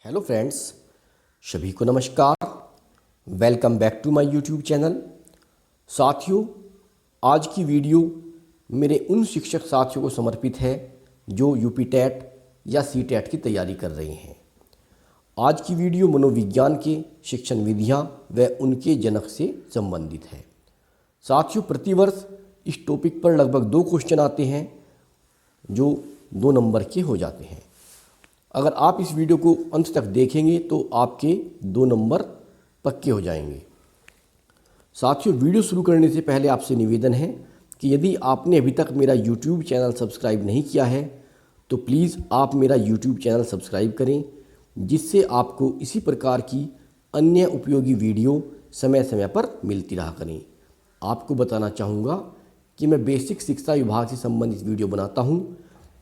Hello friends, सभी को नमस्कार। Welcome back to my YouTube channel. साथियों, आज की वीडियो मेरे उन शिक्षक साथियों को समर्पित है जो यूपी टेट या सी टेट की तैयारी कर रहे हैं। आज की वीडियो मनोविज्ञान के शिक्षण विधियां व उनके जनक से संबंधित है। साथियों, प्रतिवर्ष इस टॉपिक पर लगभग 2 क्वेश्चन आते हैं जो 2 नंबर के हो जाते हैं। अगर आप इस वीडियो को अंत तक देखेंगे तो आपके 2 नंबर पक्के हो जाएंगे। साथियों, वीडियो शुरू करने से पहले आपसे निवेदन है कि यदि आपने अभी तक मेरा यूट्यूब चैनल सब्सक्राइब नहीं किया है तो प्लीज़ आप मेरा यूट्यूब चैनल सब्सक्राइब करें, जिससे आपको इसी प्रकार की अन्य उपयोगी वीडियो समय समय पर मिलती रहा करें। आपको बताना चाहूँगा कि मैं बेसिक शिक्षा विभाग से संबंधित वीडियो बनाता हूँ,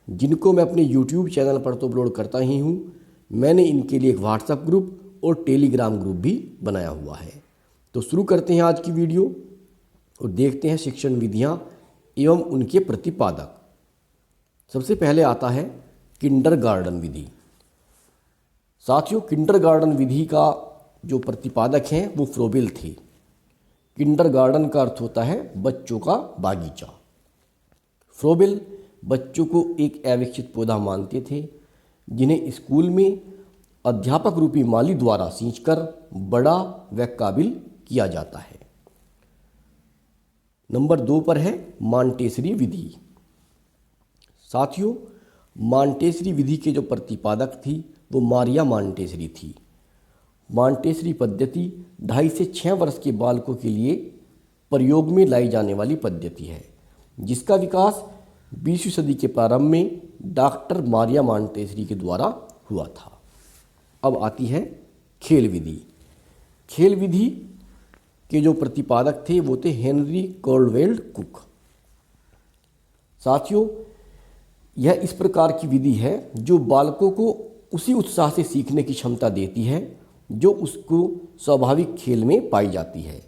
जिनको मैं अपने YouTube चैनल पर तो अपलोड करता ही हूँ। मैंने इनके लिए एक व्हाट्सएप ग्रुप और टेलीग्राम ग्रुप भी बनाया हुआ है। तो शुरू करते हैं आज की वीडियो और देखते हैं शिक्षण विधियाँ एवं उनके प्रतिपादक। सबसे पहले आता है किंडरगार्टन विधि। साथियों, किंडरगार्टन विधि का जो प्रतिपादक हैं वो फ्रोबेल थे। किंडरगार्टन का अर्थ होता है बच्चों का बागीचा। फ्रोबेल बच्चों को एक अविकसित पौधा मानते थे, जिन्हें स्कूल में अध्यापक रूपी माली द्वारा सींचकर बड़ा व काबिल किया जाता है। नंबर 2 पर है मॉन्टेसरी विधि। साथियों, मॉन्टेसरी विधि के जो प्रतिपादक थी वो मारिया मॉन्टेसरी थी। मॉन्टेसरी पद्धति 2.5 से 6 वर्ष के बालकों के लिए प्रयोग में लाई जाने वाली पद्धति है, जिसका विकास 20वीं सदी के प्रारंभ में डॉक्टर मारिया मॉन्टेसरी के द्वारा हुआ था। अब आती है खेल विधि। खेल विधि के जो प्रतिपादक थे वो थे हेनरी कॉल्डवेल कुक। साथियों, यह इस प्रकार की विधि है जो बालकों को उसी उत्साह से सीखने की क्षमता देती है जो उसको स्वाभाविक खेल में पाई जाती है।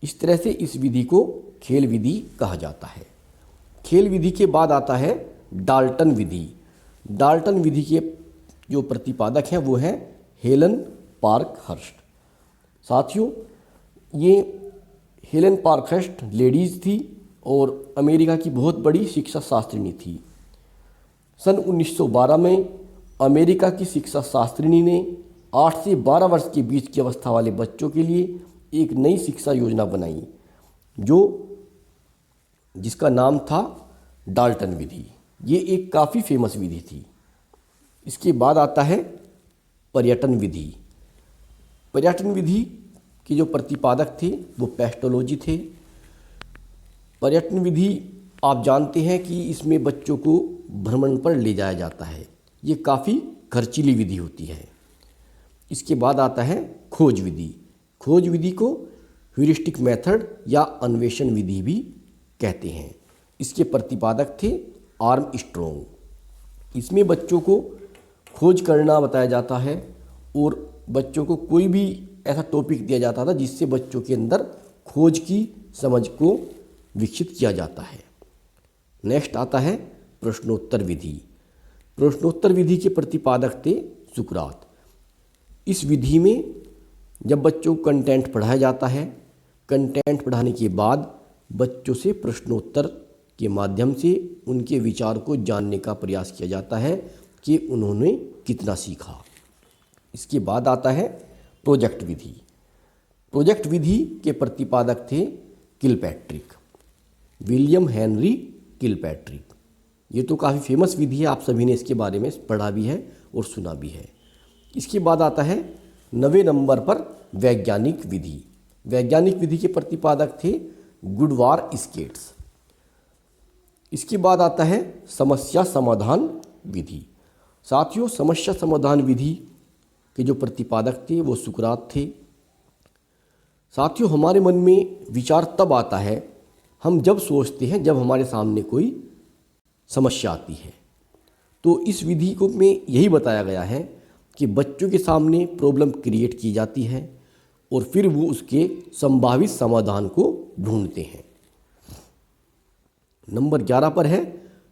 इस तरह से इस विधि को खेल विधि कहा जाता है। खेल विधि के बाद आता है डाल्टन विधि। डाल्टन विधि के जो प्रतिपादक हैं वो हैं हेलन पार्कहर्स्ट। साथियों, ये हेलन पार्कहर्स्ट लेडीज़ थी और अमेरिका की बहुत बड़ी शिक्षा शास्त्रिणी थी। सन 1912 में अमेरिका की शिक्षा शास्त्रिणी ने 8 से 12 वर्ष के बीच की अवस्था वाले बच्चों के लिए एक नई शिक्षा योजना बनाई जिसका नाम था डाल्टन विधि। ये एक काफ़ी फेमस विधि थी। इसके बाद आता है पर्यटन विधि। पर्यटन विधि के जो प्रतिपादक थे वो पेस्टोलॉजी थे। पर्यटन विधि आप जानते हैं कि इसमें बच्चों को भ्रमण पर ले जाया जाता है। ये काफ़ी खर्चीली विधि होती है। इसके बाद आता है खोज विधि। खोज विधि को ह्यूरिस्टिक मेथड या अन्वेषण विधि भी कहते हैं। इसके प्रतिपादक थे आर्मस्ट्रॉन्ग। इसमें बच्चों को खोज करना बताया जाता है और बच्चों को कोई भी ऐसा टॉपिक दिया जाता था जिससे बच्चों के अंदर खोज की समझ को विकसित किया जाता है। नेक्स्ट आता है प्रश्नोत्तर विधि। प्रश्नोत्तर विधि के प्रतिपादक थे सुकरात। इस विधि में जब बच्चों को कंटेंट पढ़ाया जाता है, कंटेंट पढ़ाने के बाद बच्चों से प्रश्नोत्तर के माध्यम से उनके विचार को जानने का प्रयास किया जाता है कि उन्होंने कितना सीखा। इसके बाद आता है प्रोजेक्ट विधि। प्रोजेक्ट विधि के प्रतिपादक थे किलपैट्रिक, विलियम हेनरी किलपैट्रिक। ये तो काफ़ी फेमस विधि है, आप सभी ने इसके बारे में पढ़ा भी है और सुना भी है। इसके बाद आता है 9वें नंबर पर वैज्ञानिक विधि। वैज्ञानिक विधि के प्रतिपादक थे गुडवार स्केट्स। इसके बाद आता है समस्या समाधान विधि। साथियों, समस्या समाधान विधि के जो प्रतिपादक थे वो सुकरात थे। साथियों, हमारे मन में विचार तब आता है हम जब सोचते हैं जब हमारे सामने कोई समस्या आती है। तो इस विधि को में यही बताया गया है कि बच्चों के सामने प्रॉब्लम क्रिएट की जाती है और फिर वो उसके संभावित समाधान को ढूंढते हैं। नंबर 11 पर है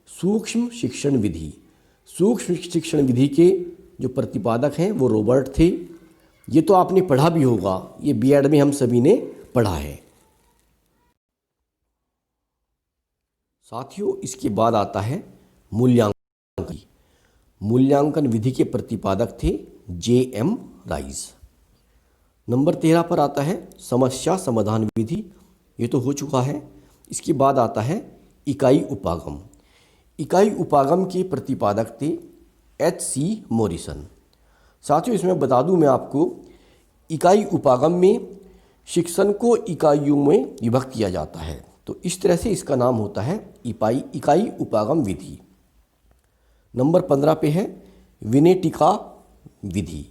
सूक्ष्म शिक्षण विधि। सूक्ष्म शिक्षण विधि के जो प्रतिपादक हैं वो रॉबर्ट थे। ये तो आपने पढ़ा भी होगा, ये बीएड में हम सभी ने पढ़ा है। साथियों, इसके बाद आता है मूल्यांकन। मूल्यांकन विधि के प्रतिपादक थे जे.एम. राइस। नंबर 13 पर आता है समस्या समाधान विधि, ये तो हो चुका है। इसके बाद आता है इकाई उपागम। इकाई उपागम के प्रतिपादक थे एच.सी. मॉरिसन। साथियों, इसमें बता दूं मैं आपको, इकाई उपागम में शिक्षण को इकाइयों में विभक्त किया जाता है, तो इस तरह से इसका नाम होता है इकाई उपागम विधि। नंबर 15 पे है विनेटिका विधि।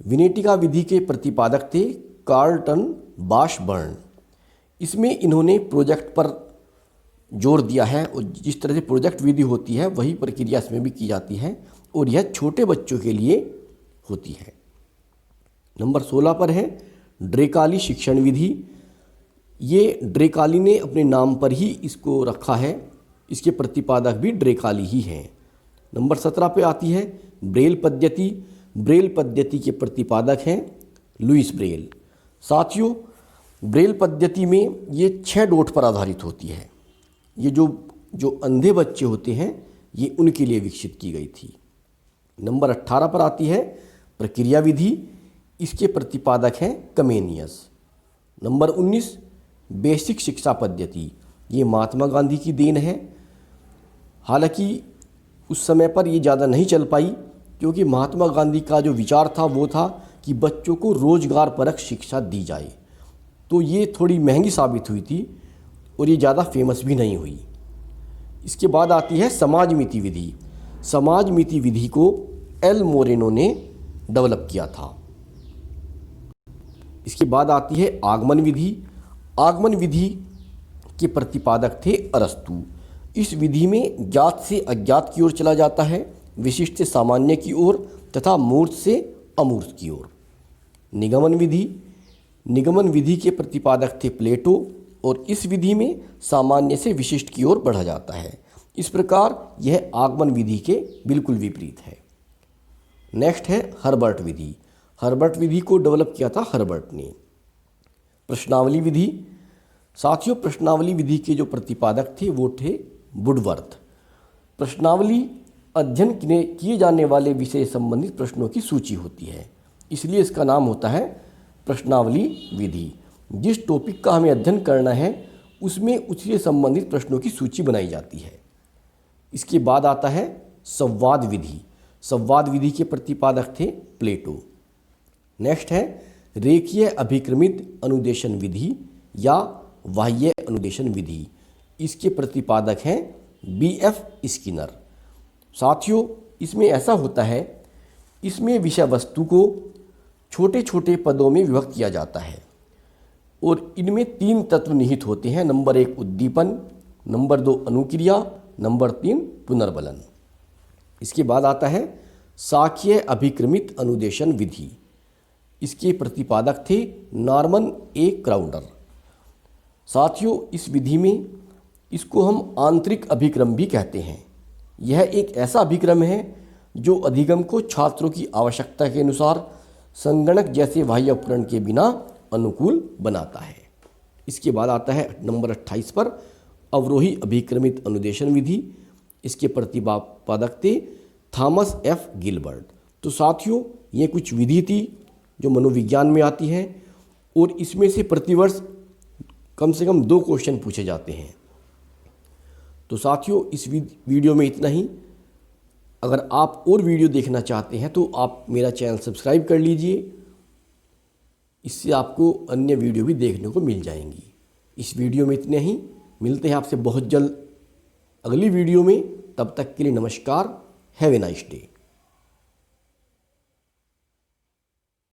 विनेटिका विधि के प्रतिपादक थे कार्लटन वाशबर्न। इसमें इन्होंने प्रोजेक्ट पर जोर दिया है और जिस तरह से प्रोजेक्ट विधि होती है वही प्रक्रिया इसमें भी की जाती है और यह छोटे बच्चों के लिए होती है। नंबर 16 पर है ड्रेकाली शिक्षण विधि। ये ड्रेकाली ने अपने नाम पर ही इसको रखा है, इसके प्रतिपादक भी ड्रेकाली ही हैं। नंबर 17 पे आती है ब्रेल पद्धति। ब्रेल पद्धति के प्रतिपादक हैं लुईस ब्रेल। साथियों, ब्रेल पद्धति में ये 6 डॉट पर आधारित होती है। ये जो अंधे बच्चे होते हैं ये उनके लिए विकसित की गई थी। नंबर 18 पर आती है प्रक्रिया विधि। इसके प्रतिपादक हैं कमेनियस। नंबर 19 बेसिक शिक्षा पद्धति। ये महात्मा गांधी की देन है। हालांकि उस समय पर ये ज़्यादा नहीं चल पाई, क्योंकि महात्मा गांधी का जो विचार था वो था कि बच्चों को रोजगार परक शिक्षा दी जाए, तो ये थोड़ी महंगी साबित हुई थी और ये ज़्यादा फेमस भी नहीं हुई। इसके बाद आती है समाज मिति विधि। समाज मिति विधि को एल मोरेनो ने डेवलप किया था। इसके बाद आती है आगमन विधि। आगमन विधि के प्रतिपादक थे अरस्तु। इस विधि में ज्ञात से अज्ञात की ओर चला जाता है, विशिष्ट से सामान्य की ओर तथा मूर्त से अमूर्त की ओर। निगमन विधि। निगमन विधि के प्रतिपादक थे प्लेटो और इस विधि में सामान्य से विशिष्ट की ओर बढ़ा जाता है। इस प्रकार यह आगमन विधि के बिल्कुल विपरीत है। नेक्स्ट है हर्बर्ट विधि। हर्बर्ट विधि को डेवलप किया था हर्बर्ट ने। प्रश्नावली विधि। साथियों, प्रश्नावली विधि के जो प्रतिपादक थे वो थे वुडवर्थ। प्रश्नावली अध्ययन किए जाने वाले विषय संबंधित प्रश्नों की सूची होती है, इसलिए इसका नाम होता है प्रश्नावली विधि। जिस टॉपिक का हमें अध्ययन करना है उसमें उससे संबंधित प्रश्नों की सूची बनाई जाती है। इसके बाद आता है संवाद विधि। संवाद विधि के प्रतिपादक थे प्लेटो। नेक्स्ट है रेखीय अभिक्रमित अनुदेशन विधि या बाह्य अनुदेशन विधि। इसके प्रतिपादक हैं B.F. स्किनर। साथियों, इसमें ऐसा होता है, इसमें विषय वस्तु को छोटे छोटे पदों में विभक्त किया जाता है और इनमें 3 तत्व निहित होते हैं। नंबर 1 उद्दीपन, नंबर 2 अनुक्रिया, नंबर 3 पुनर्बलन। इसके बाद आता है साक्ष्य अभिक्रमित अनुदेशन विधि। इसके प्रतिपादक थे नॉर्मन ए क्राउडर। साथियों, इस विधि में इसको हम आंतरिक अभिक्रम भी कहते हैं। यह एक ऐसा अभिक्रम है जो अधिगम को छात्रों की आवश्यकता के अनुसार संगणक जैसे बाह्य उपकरण के बिना अनुकूल बनाता है। इसके बाद आता है नंबर 28 पर अवरोही अभिक्रमित अनुदेशन विधि। इसके प्रतिपादक थे थॉमस एफ गिलबर्ट। तो साथियों, ये कुछ विधि थी जो मनोविज्ञान में आती है और इसमें से प्रतिवर्ष कम से कम 2 क्वेश्चन पूछे जाते हैं। तो साथियों, इस वीडियो में इतना ही। अगर आप और वीडियो देखना चाहते हैं तो आप मेरा चैनल सब्सक्राइब कर लीजिए, इससे आपको अन्य वीडियो भी देखने को मिल जाएंगी। इस वीडियो में इतने ही, मिलते हैं आपसे बहुत जल्द अगली वीडियो में। तब तक के लिए नमस्कार। Have a nice day.